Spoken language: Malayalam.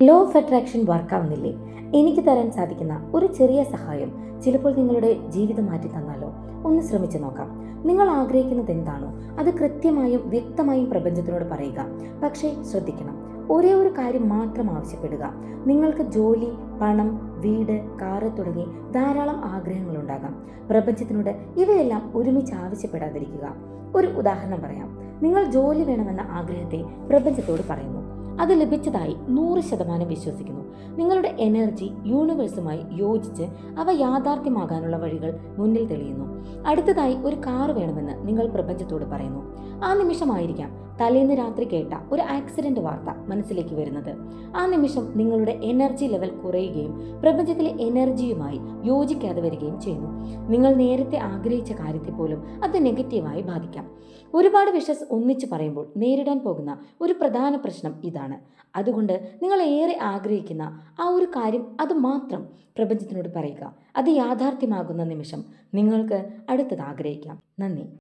Law of attraction വർക്കാവുന്നില്ലേ? എനിക്ക് തരാൻ സാധിക്കുന്ന ഒരു ചെറിയ സഹായം ചിലപ്പോൾ നിങ്ങളുടെ ജീവിതം മാറ്റി തന്നാലോ? ഒന്ന് ശ്രമിച്ചു നോക്കാം. നിങ്ങൾ ആഗ്രഹിക്കുന്നത് എന്താണോ അത് കൃത്യമായും വ്യക്തമായും പ്രപഞ്ചത്തിനോട് പറയുക. പക്ഷേ ശ്രദ്ധിക്കണം, ഒരേ ഒരു കാര്യം മാത്രം ആവശ്യപ്പെടുക. നിങ്ങൾക്ക് ജോലി, പണം, വീട്, കാറ് തുടങ്ങി ധാരാളം ആഗ്രഹങ്ങളുണ്ടാകാം. പ്രപഞ്ചത്തിനോട് ഇവയെല്ലാം ഒരുമിച്ച് ആവശ്യപ്പെടാതിരിക്കുക. ഒരു ഉദാഹരണം പറയാം. നിങ്ങൾ ജോലി വേണമെന്ന ആഗ്രഹത്തെ പ്രപഞ്ചത്തോട് പറയുന്നു. അത് ലഭിച്ചതായി 100% വിശ്വസിക്കുന്നു. നിങ്ങളുടെ എനർജി യൂണിവേഴ്സുമായി യോജിച്ച് അവ യാഥാർത്ഥ്യമാകാനുള്ള വഴികൾ മുന്നിൽ തെളിയുന്നു. അടുത്തതായി ഒരു കാർ വേണമെന്ന് നിങ്ങൾ പ്രപഞ്ചത്തോട് പറയുന്നു. ആ നിമിഷമായിരിക്കാം തലേന്ന് രാത്രി കേട്ട ഒരു ആക്സിഡന്റ് വാർത്ത മനസ്സിലേക്ക് വരുന്നത്. ആ നിമിഷം നിങ്ങളുടെ എനർജി ലെവൽ കുറയുകയും പ്രപഞ്ചത്തിലെ എനർജിയുമായി യോജിക്കാതെ വരികയും ചെയ്യുന്നു. നിങ്ങൾ നേരത്തെ ആഗ്രഹിച്ച കാര്യത്തെ പോലും അത് നെഗറ്റീവായി ബാധിക്കാം. ഒരുപാട് വിഷസ് ഒന്നിച്ചു പറയുമ്പോൾ നേരിടാൻ പോകുന്ന ഒരു പ്രധാന പ്രശ്നം ഇതാണ്. അതുകൊണ്ട് നിങ്ങൾ ഏറെ ആഗ്രഹിക്കുന്ന ആ ഒരു കാര്യം അത് മാത്രം പ്രപഞ്ചത്തിനോട് പറയുക. അത് യാഥാർത്ഥ്യമാകുന്ന നിമിഷം നിങ്ങൾക്ക് അടുത്തത് ആഗ്രഹിക്കാം. നന്ദി.